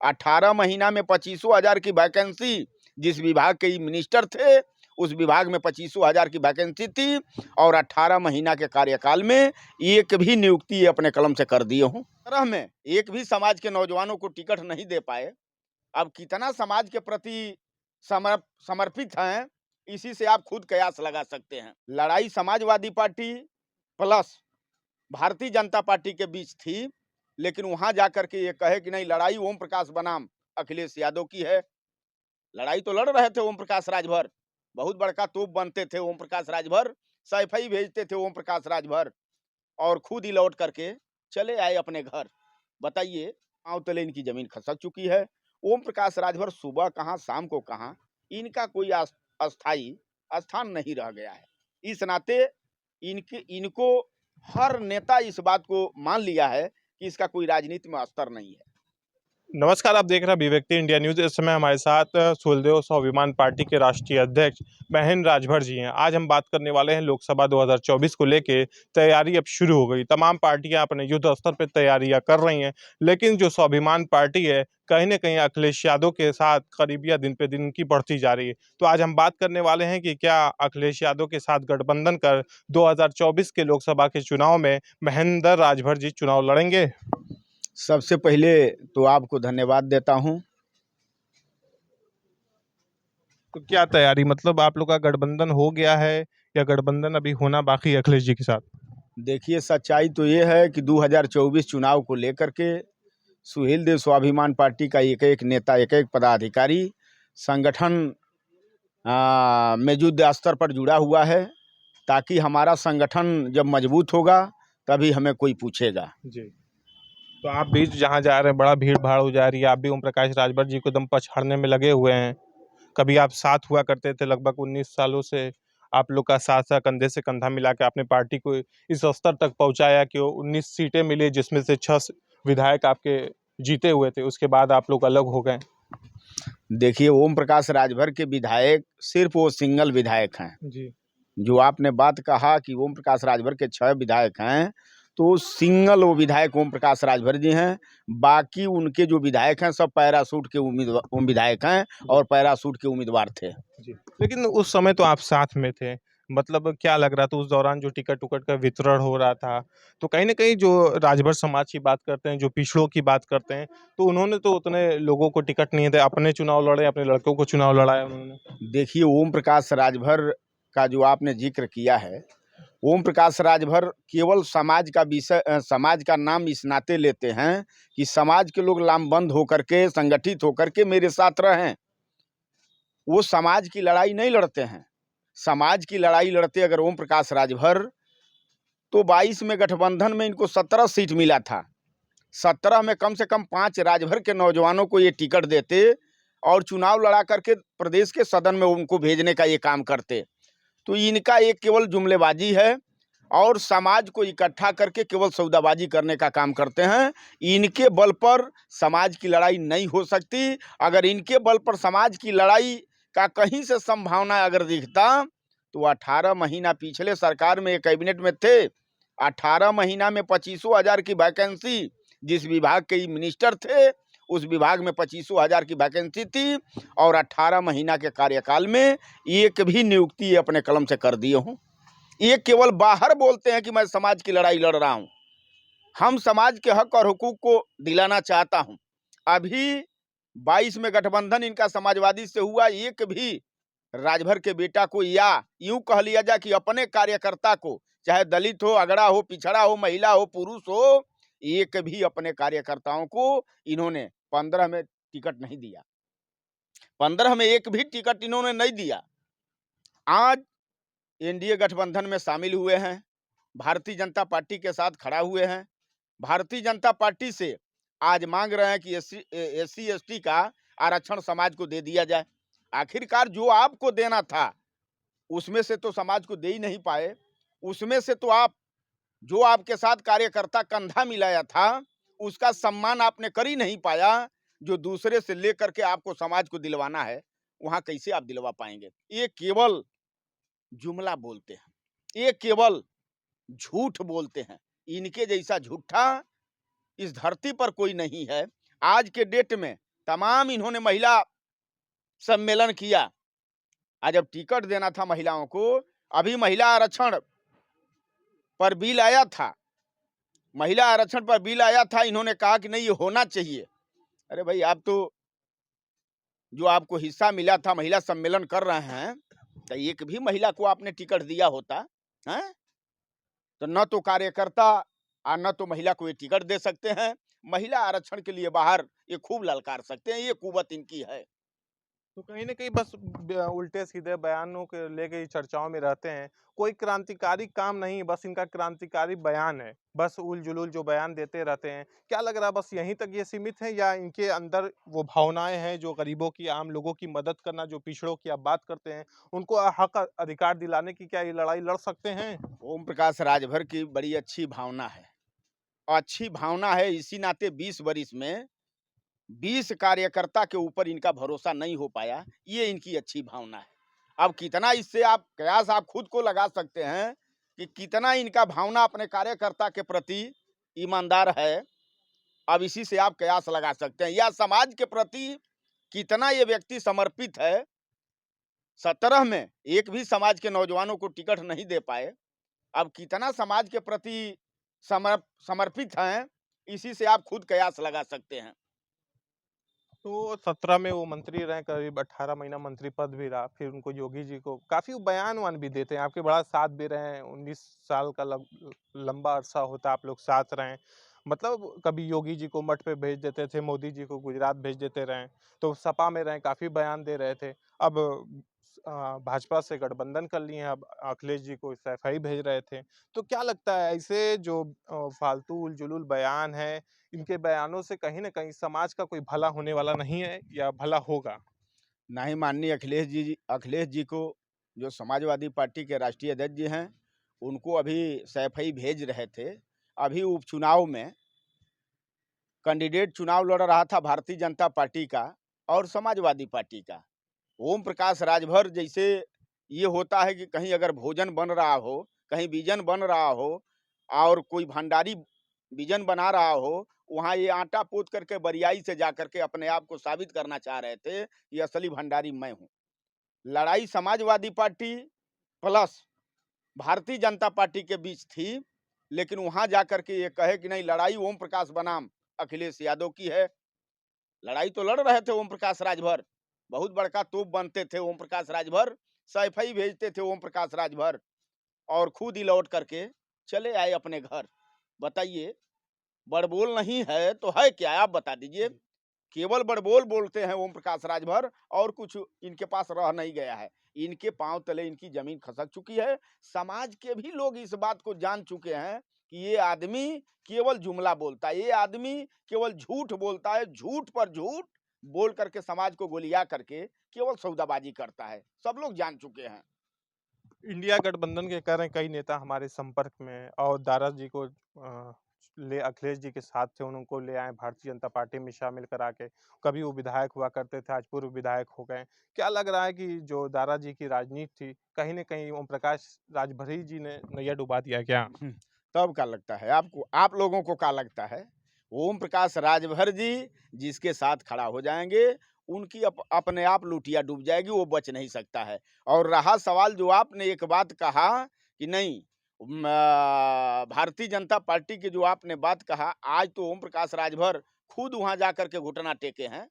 18 महीना में 25,000 की वैकेंसी, जिस विभाग के मिनिस्टर थे उस विभाग में 25,000 की वैकेंसी थी, और 18 महीना के कार्यकाल में एक भी नियुक्ति अपने कलम से कर दिए हूँ। तरह में एक भी समाज के नौजवानों को टिकट नहीं दे पाए। अब कितना समाज के प्रति समर्पित हैं, इसी से आप खुद कयास लगा सकते हैं। लड़ाई Samajwadi party plus Bharatiya Janata party के बीच थी, लेकिन वहां जाकर के ये कहे कि नहीं, लड़ाई ओम प्रकाश बनाम अखिलेश यादव की है। लड़ाई तो लड़ रहे थे ओम प्रकाश राजभर, बहुत बड़का तोप बनते थे ओम प्रकाश राजभर, सैफई भेजते थे ओम प्रकाश राजभर, और खुद ही लौट करके चले आए अपने घर। बताइए, पांव तले इनकी जमीन खसक चुकी है। ओम प्रकाश राजभर सुबह कहाँ शाम को कहाँ, इनका कोई अस्थाई स्थान नहीं रह गया है। इस नाते इनको हर नेता इस बात को मान लिया है कि इसका कोई राजनीति में अस्तर नहीं है। नमस्कार, आप देख रहे हैं अभिव्यक्ति इंडिया न्यूज। इस समय हमारे साथ सुलदेव स्वाभिमान पार्टी के राष्ट्रीय अध्यक्ष महेंद्र राजभर जी हैं। आज हम बात करने वाले हैं लोकसभा 2024 को लेके। तैयारी अब शुरू हो गई, तमाम पार्टियां अपने युद्ध स्तर पर तैयारियां कर रही हैं, लेकिन जो स्वाभिमान पार्टी है कहीं ना कहीं अखिलेश यादव के साथ करीबियां दिन पे दिन की बढ़ती जा रही है। तो आज हम बात करने वाले हैं कि क्या अखिलेश यादव के साथ गठबंधन कर 2024 के लोकसभा के चुनाव में महेंद्र राजभर जी चुनाव लड़ेंगे। सबसे पहले तो आपको धन्यवाद देता हूं। तो क्या तैयारी, मतलब आप लोग का गठबंधन हो गया है या गठबंधन अभी होना बाकी है अखिलेश जी के साथ? देखिए, सच्चाई तो ये है कि 2024 चुनाव को लेकर के सुहेलदेव स्वाभिमान पार्टी का एक एक नेता, एक एक पदाधिकारी संगठन में युद्ध स्तर पर जुड़ा हुआ है, ताकि हमारा संगठन जब मजबूत होगा तभी हमें कोई पूछेगा। जी। तो आप भी जहाँ जा रहे हैं बड़ा भीड़ भाड़ हो जा रही है, आप भी ओम प्रकाश राजभर जी को एकदम पछाड़ने में लगे हुए हैं। कभी आप साथ हुआ करते थे, लगभग 19 सालों से आप लोग का साथ साथ कंधे से कंधा मिला के आपने पार्टी को इस स्तर तक पहुंचाया कि वो 19 सीटें मिली, जिसमें से 6 विधायक आपके जीते हुए थे। उसके बाद आप लोग अलग हो गए। देखिए, ओम प्रकाश राजभर के विधायक सिर्फ वो सिंगल विधायक हैं। जी। जो आपने बात कहा कि ओम प्रकाश राजभर के 6 विधायक हैं, तो सिंगल वो विधायक ओम प्रकाश राजभर जी हैं। बाकी उनके जो विधायक हैं सब पैराशूट के उम्मीदवार विधायक हैं और पैराशूट के उम्मीदवार थे। जी। लेकिन उस समय तो आप साथ में थे, मतलब क्या लग रहा था उस दौरान जो टिकट उकट का वितरण हो रहा था? तो कहीं ना कहीं जो राजभर समाज की बात करते हैं, जो पिछड़ों की बात करते हैं, तो उन्होंने तो उतने लोगों को टिकट नहीं दिया, अपने चुनाव लड़े, अपने लड़कों को चुनाव लड़ाया उन्होंने। देखिए, ओम प्रकाश राजभर का जो आपने जिक्र किया है, ओम प्रकाश राजभर केवल समाज का नाम इस नाते लेते हैं कि समाज के लोग लामबंद होकर के, संगठित होकर के मेरे साथ रहें। वो समाज की लड़ाई नहीं लड़ते हैं। समाज की लड़ाई लड़ते अगर ओम प्रकाश राजभर, तो 22 में गठबंधन में इनको 17 सीट मिला था। 17 में कम से कम 5 राजभर के नौजवानों को ये टिकट देते और चुनाव लड़ा करके प्रदेश के सदन में उनको भेजने का ये काम करते। तो इनका एक केवल जुमलेबाजी है और समाज को इकट्ठा करके केवल सौदाबाजी करने का काम करते हैं। इनके बल पर समाज की लड़ाई नहीं हो सकती। अगर इनके बल पर समाज की लड़ाई का कहीं से संभावना अगर दिखता, तो 18 महीना पिछले सरकार में कैबिनेट में थे, 18 महीना में 25,000 की वैकेंसी, जिस विभाग के मिनिस्टर थे उस विभाग में 25,000 की वैकेंसी थी, और 18 महीना के कार्यकाल में एक भी नियुक्ति अपने कलम से कर दिए हूँ। ये केवल बाहर बोलते हैं कि मैं समाज की लड़ाई लड़ रहा हूँ। हम समाज के हक और हुकूक को दिलाना चाहता हूँ। अभी 22 में गठबंधन इनका समाजवादी से हुआ, एक भी राजभर के बेटा को, या यूं कह लिया जाए कि अपने कार्यकर्ता को, चाहे दलित हो, अगड़ा हो, पिछड़ा हो, महिला हो, पुरुष हो, एक भी अपने कार्यकर्ताओं को इन्होंने 15 में टिकट नहीं दिया। 15 में एक भी टिकट इन्होंने नहीं दिया। आज एनडीए गठबंधन में शामिल हुए हैं, भारतीय जनता पार्टी के साथ खड़ा हुए हैं। भारतीय जनता पार्टी से आज मांग रहे हैं कि एससी एसटी का आरक्षण समाज को दे दिया जाए। आखिरकार जो आपको देना था उसमें से तो समाज को दे ही नहीं पाए। उसमें से तो आप, जो आपके साथ कार्यकर्ता कंधा मिलाया था, उसका सम्मान आपने कर ही नहीं पाया। जो दूसरे से लेकर के आपको समाज को दिलवाना है, वहां कैसे आप दिलवा पाएंगे? ये केवल जुमला बोलते हैं, ये केवल झूठ बोलते हैं। इनके जैसा झूठा इस धरती पर कोई नहीं है। आज के डेट में तमाम इन्होंने महिला सम्मेलन किया। आज जब टिकट देना था महिलाओं को, अभी महिला आरक्षण पर बिल आया था, महिला आरक्षण पर बिल आया था, इन्होंने कहा कि नहीं ये होना चाहिए। अरे भाई, आप तो जो आपको हिस्सा मिला था, महिला सम्मेलन कर रहे हैं, तो एक भी महिला को आपने टिकट दिया होता है तो न तो कार्यकर्ता और न तो महिला को ये टिकट दे सकते हैं। महिला आरक्षण के लिए बाहर ये खूब ललकार सकते हैं, ये कुवत इनकी है। तो कहीं न कहीं बस उल्टे सीधे बयानों के लेके ही चर्चाओं में रहते हैं। कोई क्रांतिकारी काम नहीं, बस इनका क्रांतिकारी बयान है। बस उल-जुलूल जो बयान देते रहते हैं। क्या लग रहा है बस यहीं तक ये सीमित है या इनके अंदर वो भावनाएँ हैं जो गरीबों की, आम लोगों की मदद करना, जो पिछड़ों की आप बात करते हैं, उनको हक अधिकार दिलाने की क्या ये लड़ाई लड़ सकते हैं? ओम प्रकाश राजभर की बड़ी अच्छी भावना है। अच्छी भावना है, इसी नाते 20 वरिस में 20 कार्यकर्ता के ऊपर इनका भरोसा नहीं हो पाया, ये इनकी अच्छी भावना है। अब कितना इससे आप कयास आप खुद को लगा सकते हैं कि कितना इनका भावना अपने कार्यकर्ता के प्रति ईमानदार है। अब इसी से आप कयास लगा सकते हैं, या समाज के प्रति कितना ये व्यक्ति समर्पित है। 17 में एक भी समाज के नौजवानों को टिकट नहीं दे पाए, अब कितना समाज के प्रति समर्पित हैं, इसी से आप खुद कयास लगा सकते हैं। तो 17 में वो मंत्री रहे, करीब 18 महीना मंत्री पद भी रहा। फिर उनको योगी जी को काफ़ी बयान-वयान भी देते हैं, आपके बड़ा साथ भी रहे हैं, 19 साल का लंबा अरसा होता है आप लोग साथ रहे। मतलब कभी योगी जी को मठ पे भेज देते थे, मोदी जी को गुजरात भेज देते रहे। तो सपा में रहे, काफ़ी बयान दे रहे थे। अब भाजपा से गठबंधन कर लिए हैं, अब अखिलेश जी को सैफई भेज रहे थे। तो क्या लगता है ऐसे जो फालतू उल-जुलूल बयान हैं, इनके बयानों से कहीं न कहीं समाज का कोई भला होने वाला नहीं है या भला होगा? नहीं, माननीय अखिलेश जी को, जो समाजवादी पार्टी के राष्ट्रीय अध्यक्ष जी हैं, उनको अभी सैफई भेज रहे थे। अभी उपचुनाव में कैंडिडेट चुनाव लड़ रहा था भारतीय जनता पार्टी का और समाजवादी पार्टी का। ओम प्रकाश राजभर जैसे ये होता है कि कहीं अगर भोजन बन रहा हो, कहीं बीजन बन रहा हो और कोई भंडारी बीजन बना रहा हो, वहाँ ये आटा पोत करके बरियाई से जा करके अपने आप को साबित करना चाह रहे थे कि असली भंडारी मैं हूँ। लड़ाई Samajwadi party plus Bharatiya Janata party के बीच थी, लेकिन वहाँ जाकर के ये कहे कि नहीं, लड़ाई ओम प्रकाश बनाम अखिलेश यादव की है। लड़ाई तो लड़ रहे थे ओम प्रकाश राजभर, बहुत बड़का तोप बनते थे ओम प्रकाश राजभर, सैफई भेजते थे ओम प्रकाश राजभर और खुद ही लौट करके चले आए अपने घर। बताइए, बड़बोल नहीं है तो है क्या, आप बता दीजिए। केवल बड़बोल बोलते हैं ओम प्रकाश राजभर, और कुछ इनके पास रह नहीं गया है। इनके पांव तले इनकी जमीन खसक चुकी है। समाज के भी लोग इस बात को जान चुके हैं कि ये आदमी केवल जुमला बोलता है, ये आदमी केवल झूठ बोलता है, झूठ पर झूठ बोल करके समाज को गोलिया करके केवल सौदाबाजी करता है। सब लोग जान चुके हैं। इंडिया गठबंधन के कह रहे हैं कई नेता हमारे संपर्क में हैं और दारा जी को ले अखिलेश जी के साथ थे, उनको ले आए भारतीय जनता पार्टी में शामिल करा के। कभी वो विधायक हुआ करते थे, आज पूर्व विधायक हो गए। क्या लग रहा है कि जो दारा जी की राजनीति थी, कहीं न कहीं ओम प्रकाश राजभरी जी ने नैया डुबा दिया क्या? तब क्या लगता है आपको, आप लोगों को क्या लगता है? ओम प्रकाश राजभर जी जिसके साथ खड़ा हो जाएंगे, उनकी अपने आप लुटिया डूब जाएगी, वो बच नहीं सकता है। और रहा सवाल जो आपने एक बात कहा कि नहीं, भारतीय जनता पार्टी की जो आपने बात कहा, आज तो ओम प्रकाश राजभर खुद वहां जाकर के घुटना टेके हैं,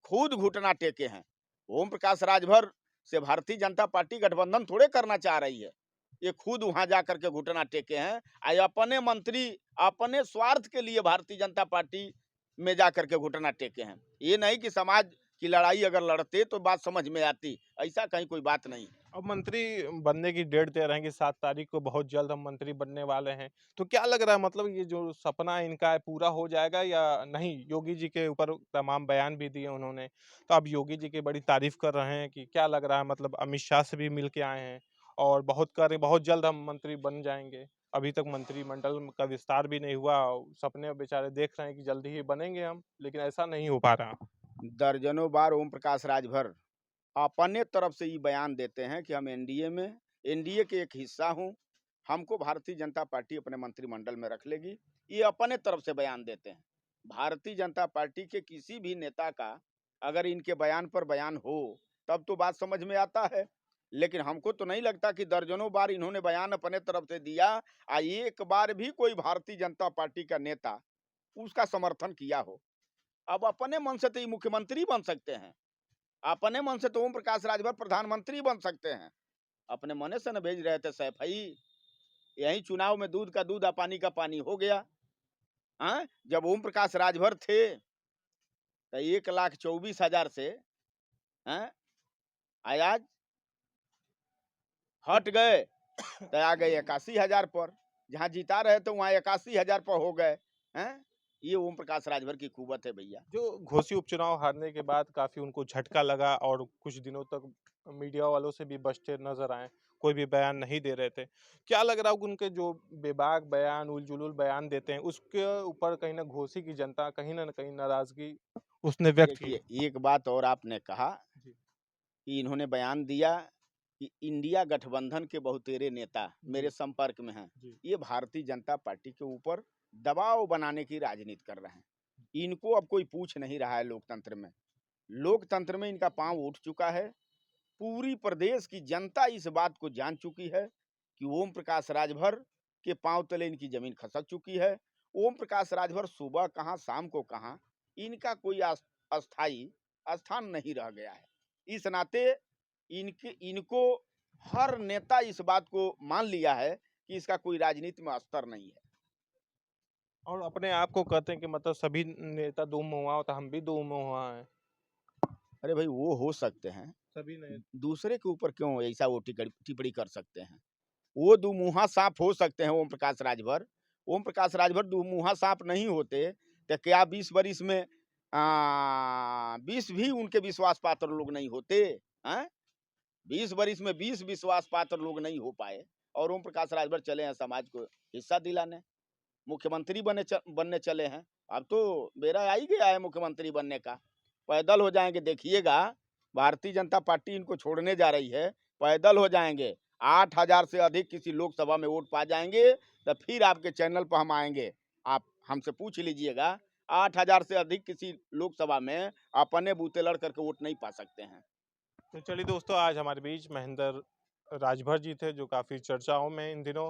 खुद घुटना टेके हैं। ओम प्रकाश राजभर से भारतीय जनता पार्टी गठबंधन थोड़े करना चाह रही है, ये खुद वहां जाकर के घुटना टेके हैं। आई अपने मंत्री अपने स्वार्थ के लिए भारतीय जनता पार्टी में जाकर के घुटना टेके हैं। ये नहीं कि समाज की लड़ाई अगर लड़ते तो बात समझ में आती, ऐसा कहीं कोई बात नहीं। अब मंत्री बनने की डेट दे रहे हैं कि 7 तारीख को बहुत जल्द हम मंत्री बनने वाले हैं। तो क्या लग रहा है मतलब ये जो सपना इनका है पूरा हो जाएगा या नहीं? योगी जी के ऊपर तमाम बयान भी दिए उन्होंने। तो अब योगी जी की बड़ी तारीफ़ कर रहे हैं कि क्या लग रहा है मतलब अमित शाह से भी मिल के आए हैं और बहुत जल्द हम मंत्री बन जाएँगे। अभी तक मंत्रिमंडल का विस्तार भी नहीं हुआ। सपने बेचारे देख रहे हैं कि जल्दी ही बनेंगे हम, लेकिन ऐसा नहीं हो पा रहा। दर्जनों बार ओम प्रकाश राजभर अपने तरफ से ये बयान देते हैं कि हम एनडीए के एक हिस्सा हूं, हमको भारतीय जनता पार्टी अपने मंत्रिमंडल में रख लेगी। ये अपने तरफ से बयान देते हैं। भारतीय जनता पार्टी के किसी भी नेता का अगर इनके बयान पर बयान हो तब तो बात समझ में आता है, लेकिन हमको तो नहीं लगता कि दर्जनों बार इन्होंने बयान अपने तरफ से दिया, एक बार भी कोई भारतीय जनता पार्टी का नेता उसका समर्थन किया हो। अब अपने मन से तो ये मुख्यमंत्री बन सकते हैं, अपने मन से तो ओम प्रकाश राजभर प्रधानमंत्री बन सकते हैं, अपने मने से न भेज रहे थे सैफई। यही चुनाव में दूध का दूध और पानी का पानी हो गया। हाँ, जब ओम प्रकाश राजभर थे तो 1,24,000 से, हाँ, आज हट गए तो आ गए 81,000 पर। जहां जिता रहे तो वहां 81,000 पर हो गए हैं। ये ओम प्रकाश राजभर की कुवत है भैया। जो घोसी उपचुनाव हारने के बाद काफ़ी उनको झटका लगा और कुछ दिनों तक मीडिया वालों से भी बचते नज़र आए, कोई भी बयान नहीं दे रहे थे। क्या लग रहा है कि उनके जो बेबाक बयान, उल-जुलूल बयान देते हैं, उसके ऊपर कहीं न घोसी की जनता कहीं न कहीं नाराज़गी उसने व्यक्त की? देखिए, एक बात और आपने कहा जी, कि इन्होंने बयान दिया कि इंडिया गठबंधन के बहुतेरे नेता मेरे जी, संपर्क में हैं। जी। ये भारतीय जनता पार्टी के ऊपर दबाव बनाने की राजनीति कर रहे हैं। इनको अब कोई पूछ नहीं रहा है लोकतंत्र में। लोकतंत्र में इनका पांव उठ चुका है। पूरी प्रदेश की जनता इस बात को जान चुकी है कि ओम प्रकाश राजभर के पांव तले इनकी जमीन खसक चुकी है। ओम प्रकाश राजभर सुबह कहाँ शाम को कहाँ, इनका कोई अस्थाई स्थान नहीं रह गया है। इस नाते इनको हर नेता इस बात को मान लिया है कि इसका कोई राजनीति में स्तर नहीं है। और अपने आप को कहते हैं कि मतलब सभी नेता दो मुँहा तो हम भी दो मुँहा हैं। अरे भाई, वो हो सकते हैं, सभी ने दूसरे के ऊपर क्यों ऐसा वो टिप्पणी कर सकते हैं। वो दुमुहा सांप हो सकते हैं ओम प्रकाश राजभर। ओम प्रकाश राजभर दुमुहा सांप नहीं होते तो क्या 20 वरिस में 20 भी उनके विश्वास पात्र लोग नहीं होते हैं। 20 वरिस में 20 विश्वास पात्र लोग नहीं हो पाए और ओम प्रकाश राजभर चले हैं समाज को हिस्सा दिलाने, मुख्यमंत्री बनने चले हैं। अब तो बेरा आ ही गया है मुख्यमंत्री बनने का। पैदल हो जाएंगे, देखिएगा, भारतीय जनता पार्टी इनको छोड़ने जा रही है। पैदल हो जाएंगे, 8,000 से अधिक किसी लोकसभा में वोट पा जाएंगे तो फिर आपके चैनल पर हम आएंगे। आप हमसे पूछ लीजिएगा, 8,000 से अधिक किसी लोकसभा में अपने बूते लड़ करके वोट नहीं पा सकते हैं। तो चलिए दोस्तों, आज हमारे बीच महेंद्र राजभर जी थे, जो काफ़ी चर्चाओं में इन दिनों